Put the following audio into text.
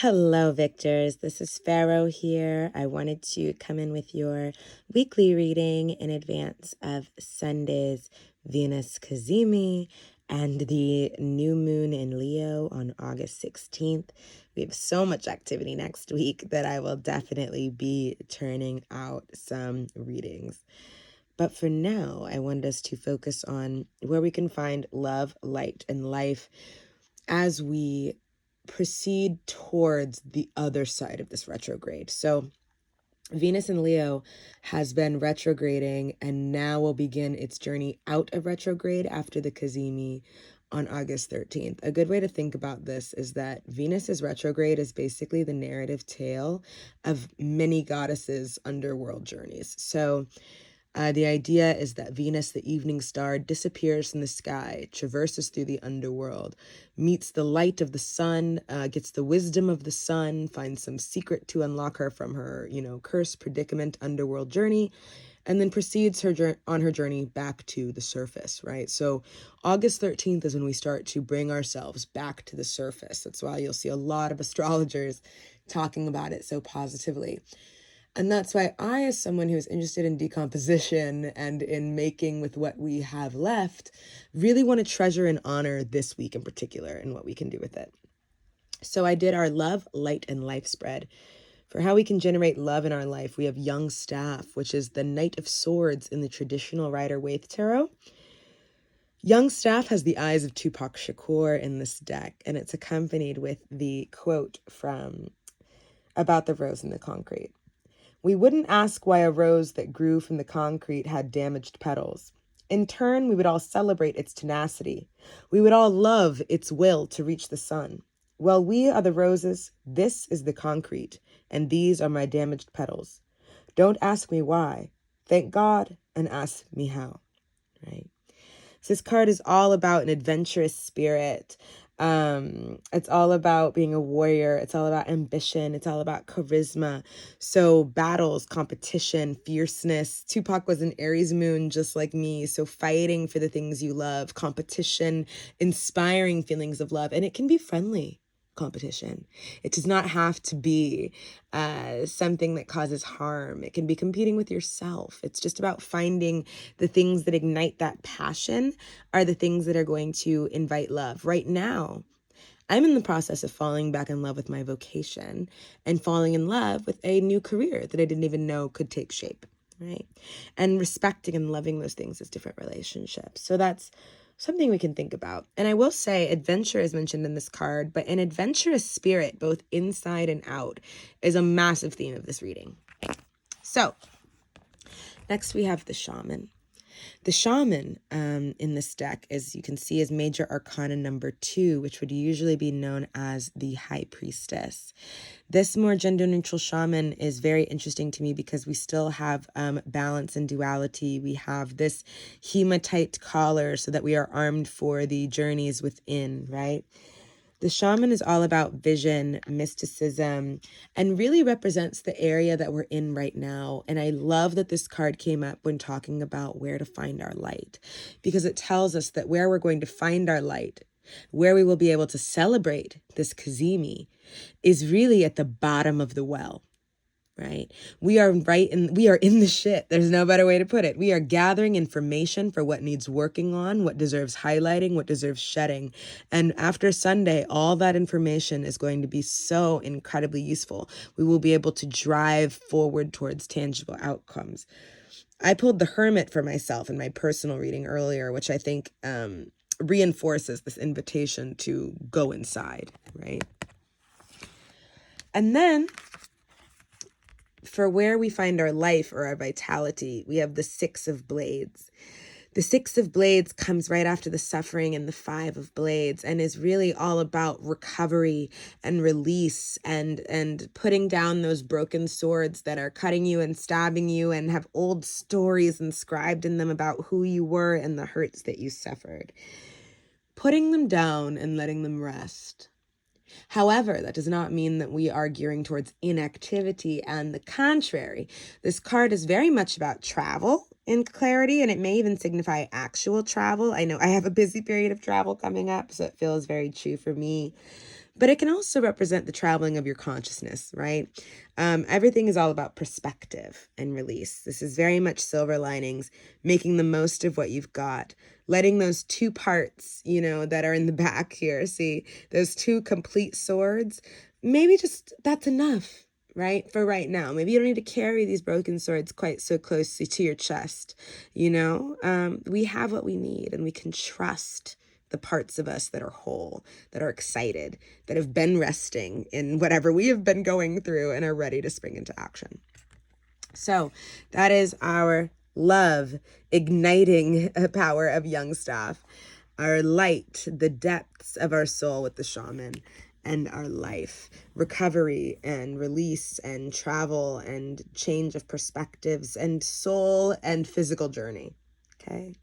Hello, Victors. This is Pharaoh here. I wanted to come in with your weekly reading in advance of Sunday's Venus Cazimi and the new moon in Leo on August 16th. We have so much activity next week that I will definitely be turning out some readings. But for now, I wanted us to focus on where we can find love, light, and life as we proceed towards the other side of this retrograde. So Venus in Leo has been retrograding and now will begin its journey out of retrograde after the Cazimi on August 13th. A good way to think about this is that Venus's retrograde is basically the narrative tale of many goddesses' underworld journeys. So the idea is that Venus, the evening star, disappears from the sky, traverses through the underworld, meets the light of the sun, gets the wisdom of the sun, finds some secret to unlock her from her, curse, predicament, underworld journey, and then proceeds on her journey back to the surface, right? So August 13th is when we start to bring ourselves back to the surface. That's why you'll see a lot of astrologers talking about it so positively. And that's why I, as someone who's interested in decomposition and in making with what we have left, really want to treasure and honor this week in particular and what we can do with it. So I did our Love, Light, and Life spread. For how we can generate love in our life, we have Young Staff, which is the Knight of Swords in the traditional Rider-Waite Tarot. Young Staff has the eyes of Tupac Shakur in this deck, and it's accompanied with the quote from About the Rose in the Concrete. We wouldn't ask why a rose that grew from the concrete had damaged petals. In turn, we would all celebrate its tenacity. We would all love its will to reach the sun. Well, we are the roses, this is the concrete, and these are my damaged petals. Don't ask me why. Thank God and ask me how. Right? So this card is all about an adventurous spirit. It's all about being a warrior. It's all about ambition. It's all about charisma. So battles, competition, fierceness. Tupac was an Aries moon just like me. So fighting for the things you love, competition, inspiring feelings of love. And it can be friendly competition. It does not have to be something that causes harm. It can be competing with yourself. It's just about finding the things that ignite that passion are the things that are going to invite love. Right now, I'm in the process of falling back in love with my vocation and falling in love with a new career that I didn't even know could take shape, right? And respecting and loving those things as different relationships. So that's something we can think about. And I will say adventure is mentioned in this card, but an adventurous spirit, both inside and out, is a massive theme of this reading. So next we have the shaman. The shaman in this deck, as you can see, is Major Arcana number 2, which would usually be known as the High Priestess. This more gender-neutral shaman is very interesting to me because we still have balance and duality. We have this hematite collar so that we are armed for the journeys within, right? The shaman is all about vision, mysticism, and really represents the area that we're in right now. And I love that this card came up when talking about where to find our light, because it tells us that where we're going to find our light, where we will be able to celebrate this Cazimi, is really at the bottom of the well. Right? We are in the shit. There's no better way to put it. We are gathering information for what needs working on, what deserves highlighting, what deserves shedding. And after Sunday, all that information is going to be so incredibly useful. We will be able to drive forward towards tangible outcomes. I pulled the Hermit for myself in my personal reading earlier, which I think reinforces this invitation to go inside, right? And then for where we find our life or our vitality, we have the 6 of Blades. The 6 of Blades comes right after the Suffering and the 5 of Blades and is really all about recovery and release and putting down those broken swords that are cutting you and stabbing you and have old stories inscribed in them about who you were and the hurts that you suffered. Putting them down and letting them rest. However, that does not mean that we are gearing towards inactivity. And the contrary, this card is very much about travel in clarity, and it may even signify actual travel. I know I have a busy period of travel coming up, so it feels very true for me. but it can also represent the traveling of your consciousness, right? Everything is all about perspective and release. This is very much silver linings, making the most of what you've got, letting those two parts, that are in the back here, see, those two complete swords, maybe just that's enough, right? For right now. Maybe you don't need to carry these broken swords quite so closely to your chest, we have what we need, and we can trust the parts of us that are whole, that are excited, that have been resting in whatever we have been going through and are ready to spring into action. So that is our love, igniting power of young staff, our light, the depths of our soul with the shaman, and our life, recovery and release and travel and change of perspectives and soul and physical journey. Okay.